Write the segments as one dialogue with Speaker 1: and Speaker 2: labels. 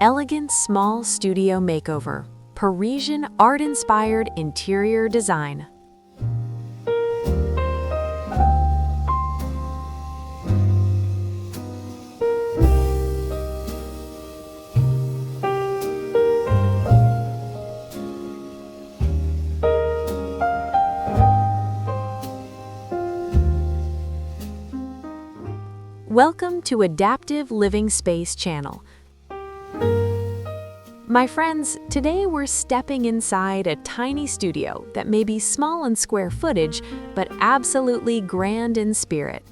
Speaker 1: Elegant small studio makeover. Parisian art-inspired interior design. Welcome to Adaptive Living Space channel. My friends, today we're stepping inside a tiny studio that may be small in square footage, but absolutely grand in spirit.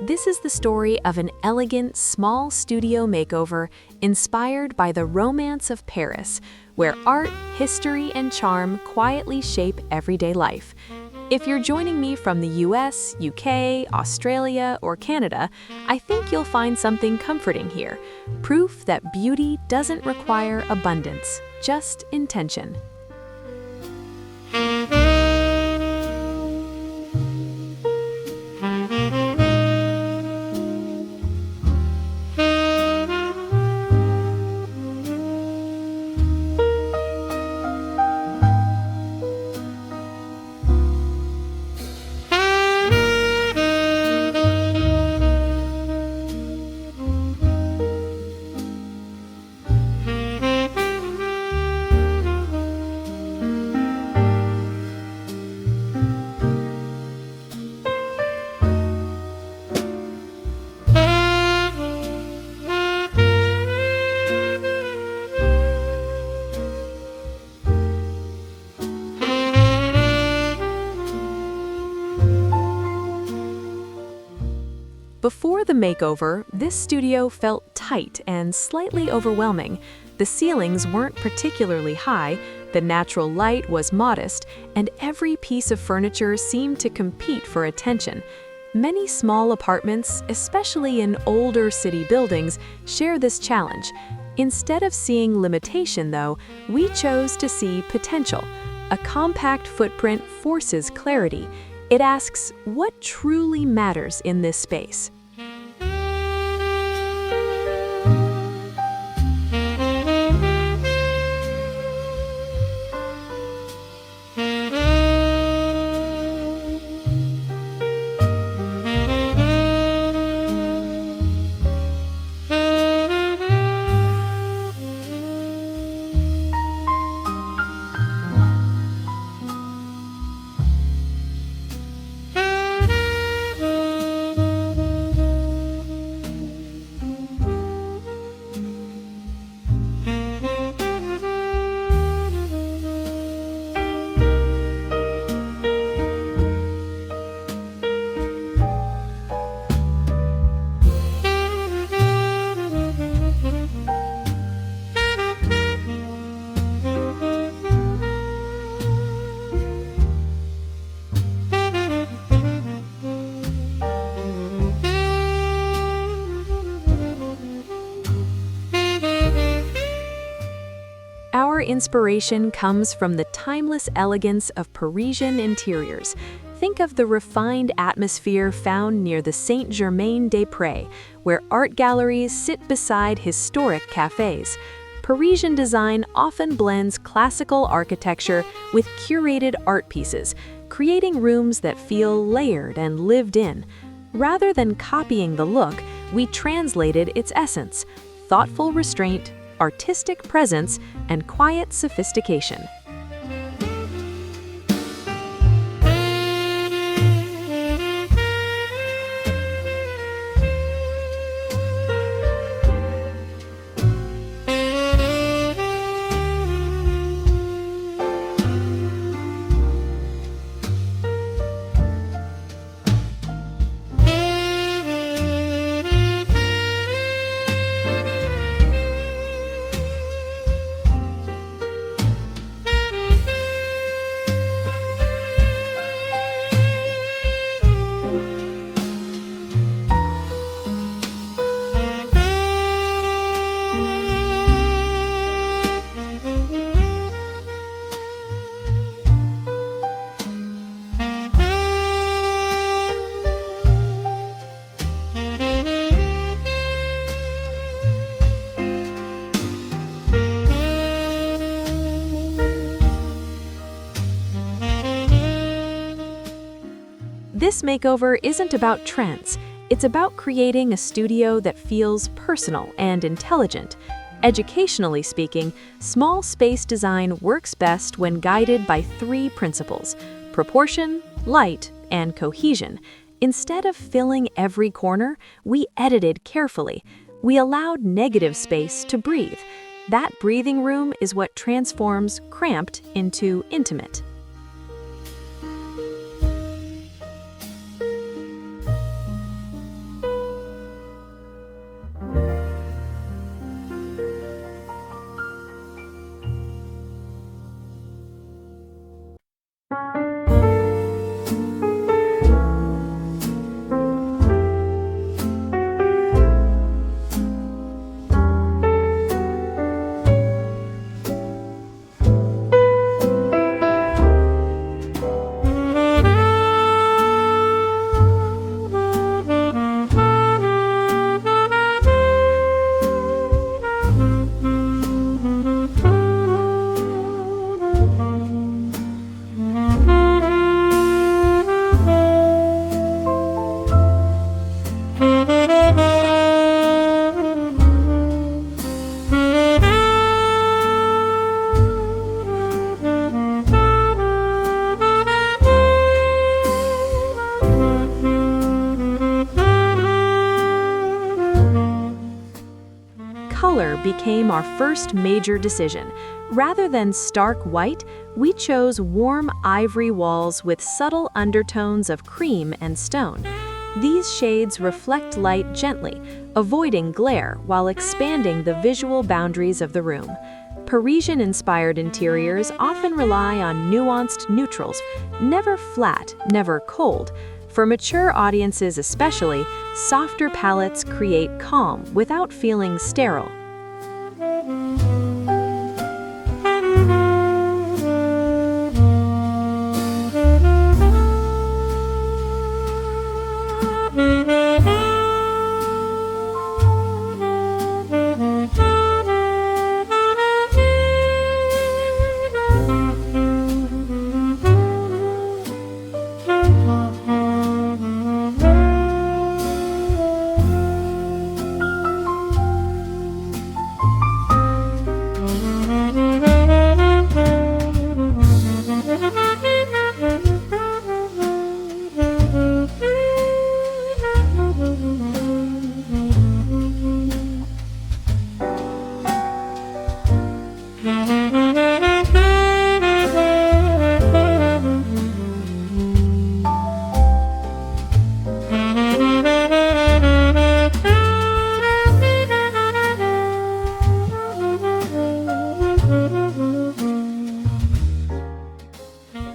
Speaker 1: This is the story of an elegant small studio makeover inspired by the romance of Paris, where art, history, and charm quietly shape everyday life. If you're joining me from the US, UK, Australia, or Canada, I think you'll find something comforting here. Proof that beauty doesn't require abundance, just intention. Before the makeover, this studio felt tight and slightly overwhelming. The ceilings weren't particularly high, the natural light was modest, and every piece of furniture seemed to compete for attention. Many small apartments, especially in older city buildings, share this challenge. Instead of seeing limitation, though, we chose to see potential. A compact footprint forces clarity. It asks, what truly matters in this space? Our inspiration comes from the timeless elegance of Parisian interiors. Think of the refined atmosphere found near the Saint-Germain-des-Prés, where art galleries sit beside historic cafes. Parisian design often blends classical architecture with curated art pieces, creating rooms that feel layered and lived in. Rather than copying the look, we translated its essence: thoughtful restraint, artistic presence, and quiet sophistication. This makeover isn't about trends. It's about creating a studio that feels personal and intelligent. Educationally speaking, small space design works best when guided by three principles: proportion, light, and cohesion. Instead of filling every corner, we edited carefully. We allowed negative space to breathe. That breathing room is what transforms cramped into intimate. Color became our first major decision. Rather than stark white, we chose warm ivory walls with subtle undertones of cream and stone. These shades reflect light gently, avoiding glare while expanding the visual boundaries of the room. Parisian-inspired interiors often rely on nuanced neutrals, never flat, never cold. For mature audiences especially, softer palettes create calm without feeling sterile.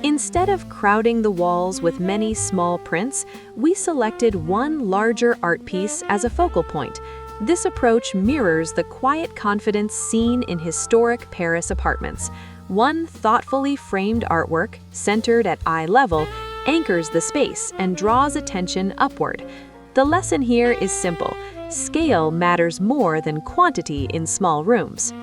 Speaker 1: Instead of crowding the walls with many small prints, we selected one larger art piece as a focal point. This approach mirrors the quiet confidence seen in historic Paris apartments. One thoughtfully framed artwork, centered at eye level, anchors the space and draws attention upward. The lesson here is simple: scale matters more than quantity in small rooms.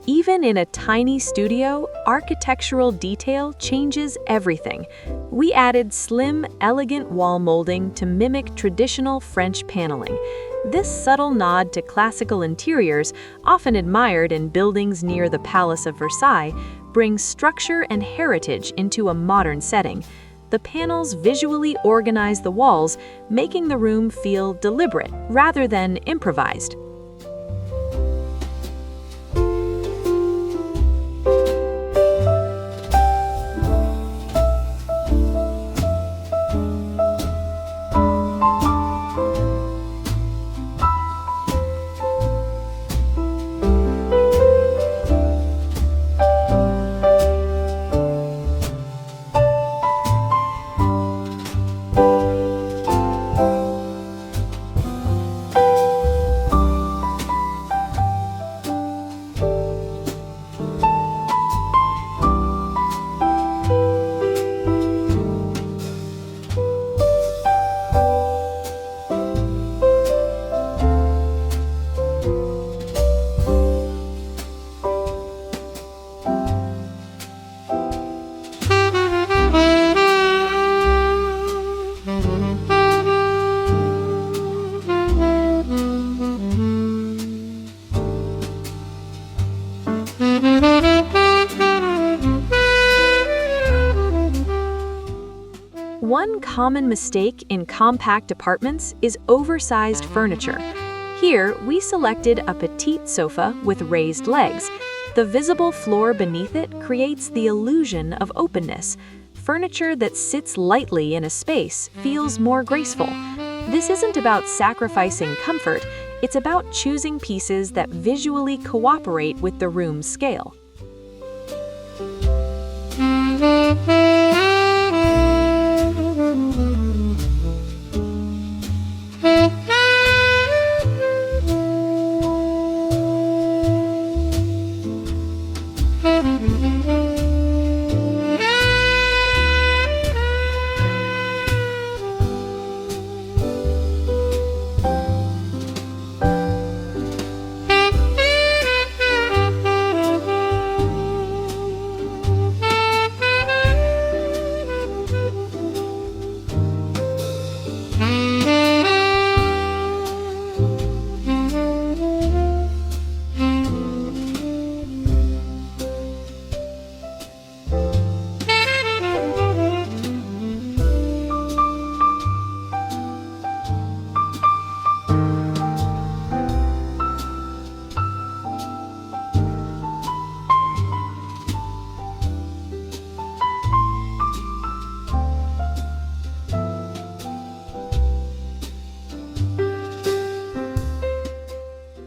Speaker 1: Even in a tiny studio, architectural detail changes everything. We added slim, elegant wall molding to mimic traditional French paneling. This subtle nod to classical interiors, often admired in buildings near the Palace of Versailles, brings structure and heritage into a modern setting. The panels visually organize the walls, making the room feel deliberate rather than improvised. One common mistake in compact apartments is oversized furniture. Here, we selected a petite sofa with raised legs. The visible floor beneath it creates the illusion of openness. Furniture that sits lightly in a space feels more graceful. This isn't about sacrificing comfort, it's about choosing pieces that visually cooperate with the room's scale.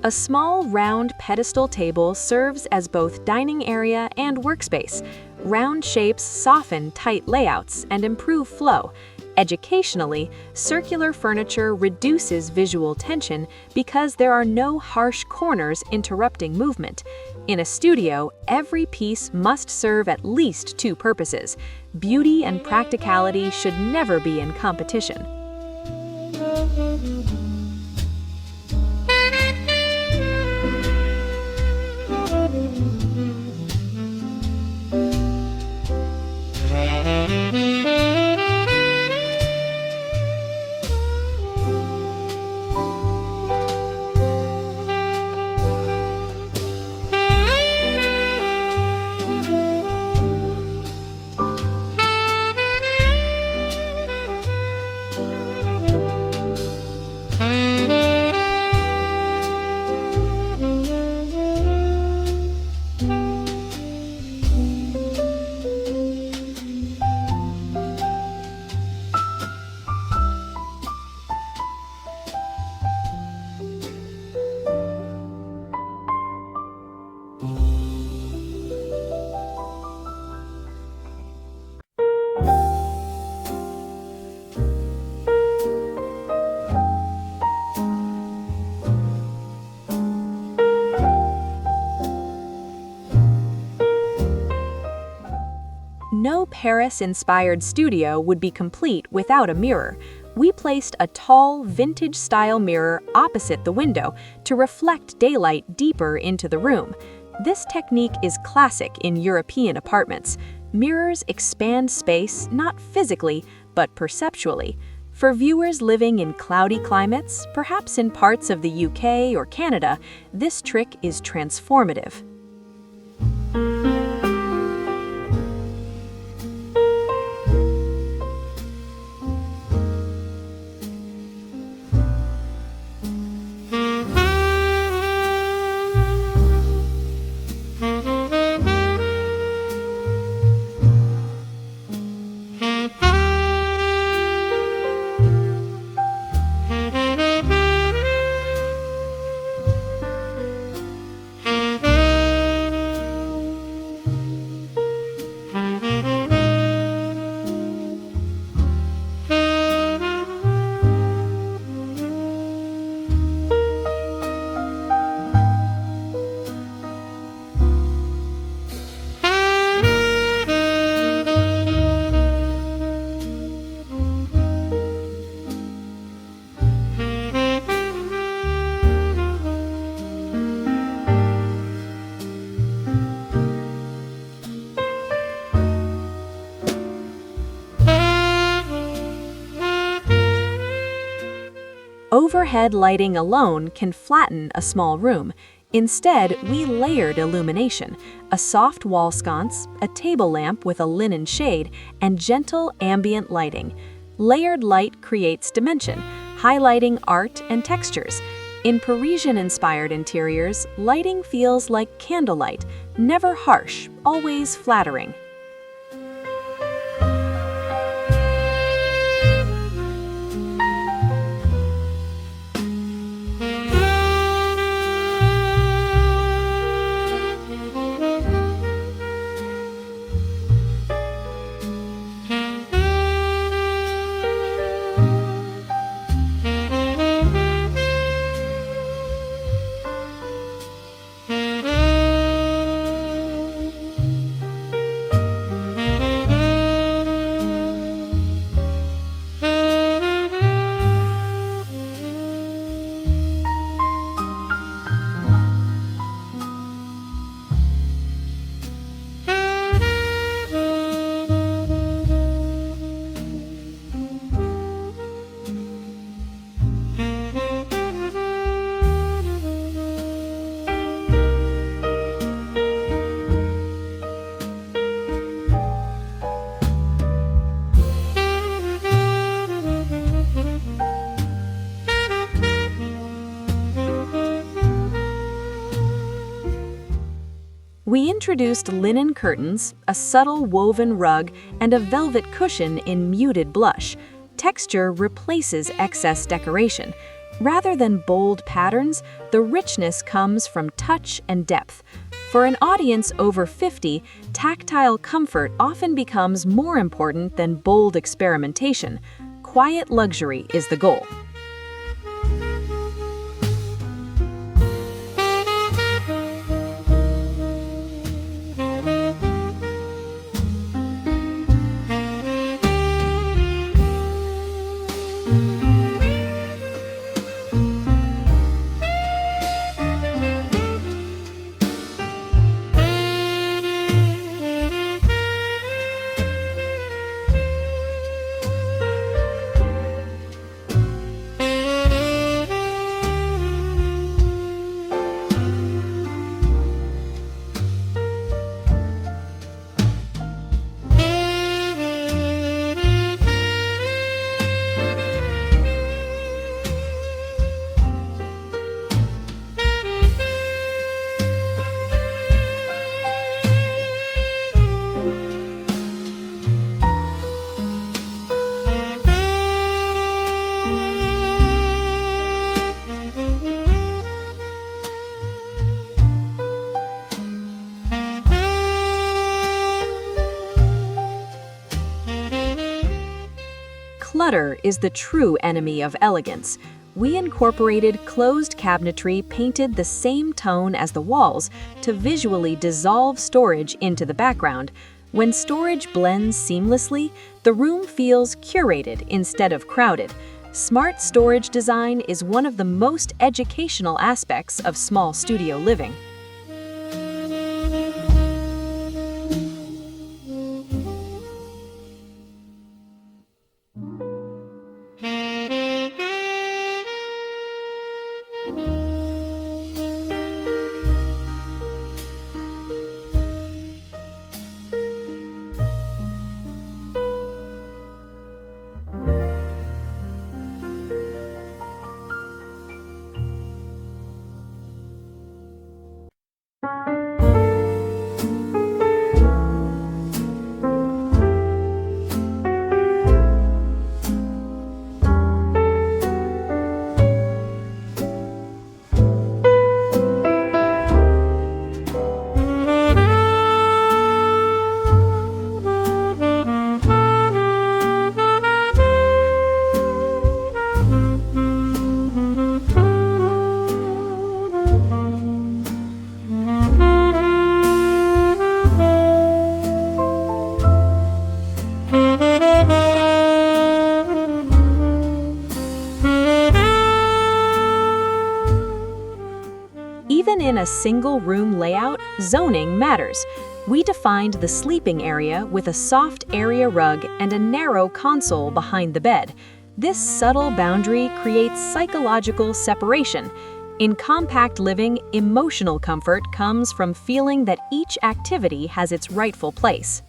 Speaker 1: A small, round pedestal table serves as both dining area and workspace. Round shapes soften tight layouts and improve flow. Educationally, circular furniture reduces visual tension because there are no harsh corners interrupting movement. In a studio, every piece must serve at least two purposes. Beauty and practicality should never be in competition. No Paris-inspired studio would be complete without a mirror. We placed a tall, vintage-style mirror opposite the window to reflect daylight deeper into the room. This technique is classic in European apartments. Mirrors expand space not physically, but perceptually. For viewers living in cloudy climates, perhaps in parts of the UK or Canada, this trick is transformative. Overhead lighting alone can flatten a small room. Instead, we layered illumination, a soft wall sconce, a table lamp with a linen shade, and gentle ambient lighting. Layered light creates dimension, highlighting art and textures. In Parisian-inspired interiors, lighting feels like candlelight, never harsh, always flattering. We introduced linen curtains, a subtle woven rug, and a velvet cushion in muted blush. Texture replaces excess decoration. Rather than bold patterns, the richness comes from touch and depth. For an audience over 50, tactile comfort often becomes more important than bold experimentation. Quiet luxury is the goal. Clutter is the true enemy of elegance. We incorporated closed cabinetry painted the same tone as the walls to visually dissolve storage into the background. When storage blends seamlessly, the room feels curated instead of crowded. Smart storage design is one of the most educational aspects of small studio living. a single-room layout, zoning matters. We defined the sleeping area with a soft area rug and a narrow console behind the bed. This subtle boundary creates psychological separation. In compact living, emotional comfort comes from feeling that each activity has its rightful place.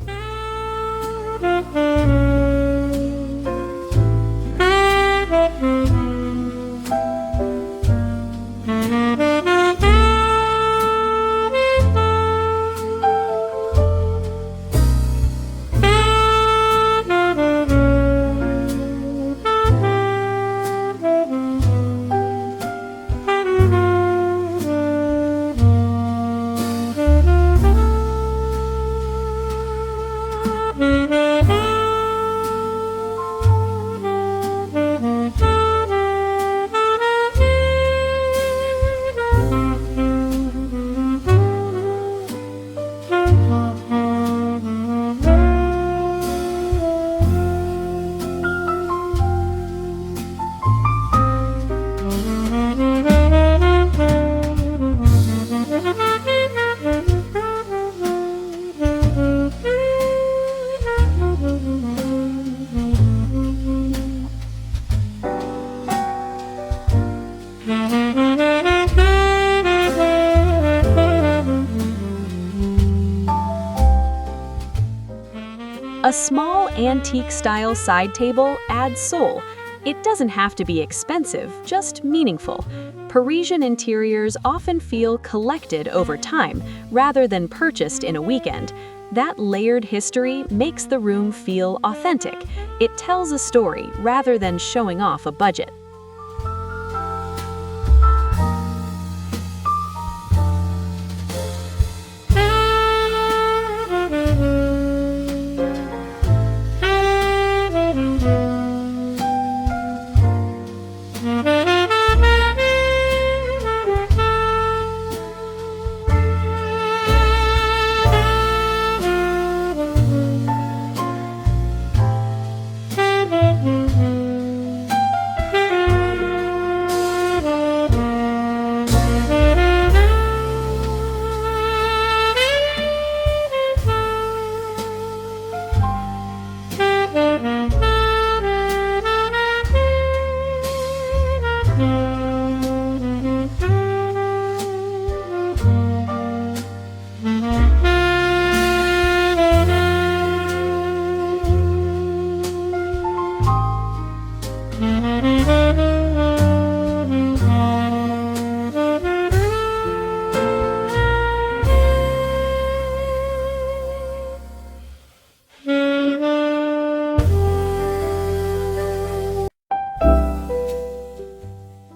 Speaker 1: A small antique-style side table adds soul. It doesn't have to be expensive, just meaningful. Parisian interiors often feel collected over time, rather than purchased in a weekend. That layered history makes the room feel authentic. It tells a story rather than showing off a budget.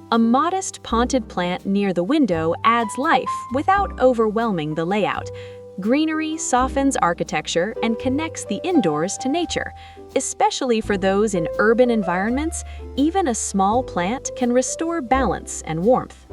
Speaker 1: A modest ponted plant near the window adds life without overwhelming the layout. Greenery softens architecture and connects the indoors to nature. Especially for those in urban environments, even a small plant can restore balance and warmth.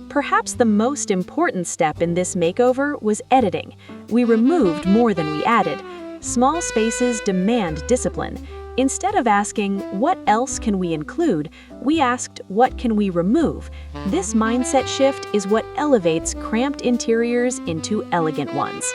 Speaker 1: Perhaps the most important step in this makeover was editing. We removed more than we added. Small spaces demand discipline. Instead of asking, what else can we include, we asked, what can we remove? This mindset shift is what elevates cramped interiors into elegant ones.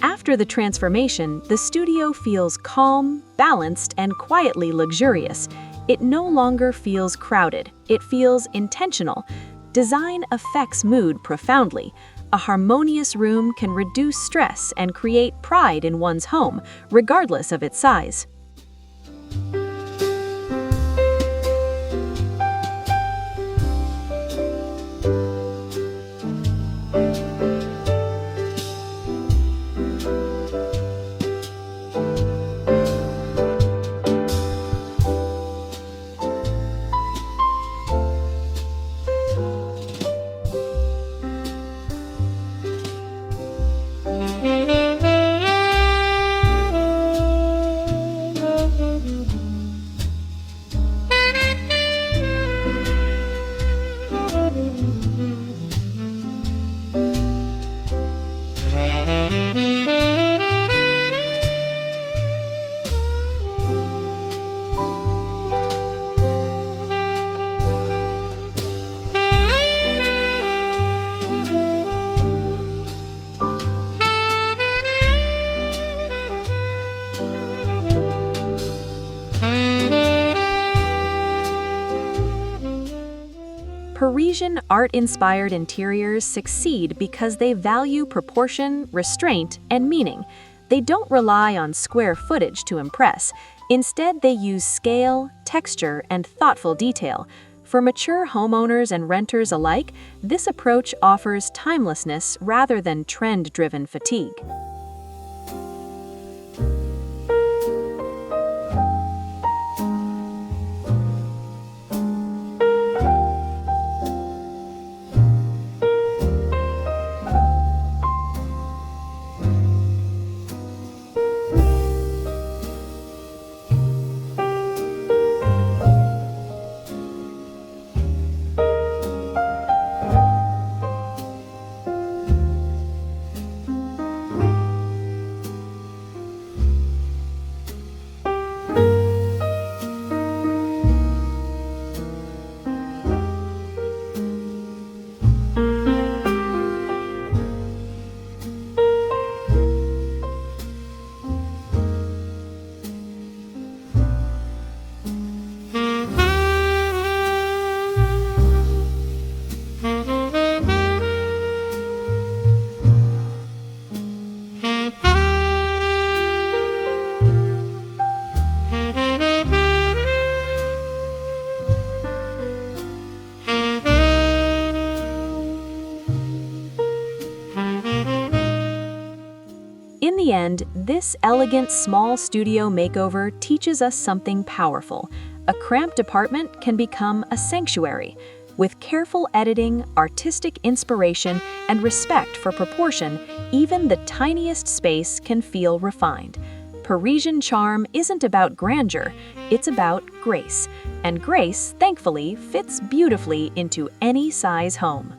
Speaker 1: After the transformation, the studio feels calm, balanced, and quietly luxurious. It no longer feels crowded. It feels intentional. Design affects mood profoundly. A harmonious room can reduce stress and create pride in one's home, regardless of its size. Parisian art-inspired interiors succeed because they value proportion, restraint, and meaning. They don't rely on square footage to impress. Instead, they use scale, texture, and thoughtful detail. For mature homeowners and renters alike, this approach offers timelessness rather than trend-driven fatigue. In the end, this elegant small studio makeover teaches us something powerful. A cramped apartment can become a sanctuary. With careful editing, artistic inspiration, and respect for proportion, even the tiniest space can feel refined. Parisian charm isn't about grandeur, it's about grace. And grace, thankfully, fits beautifully into any size home.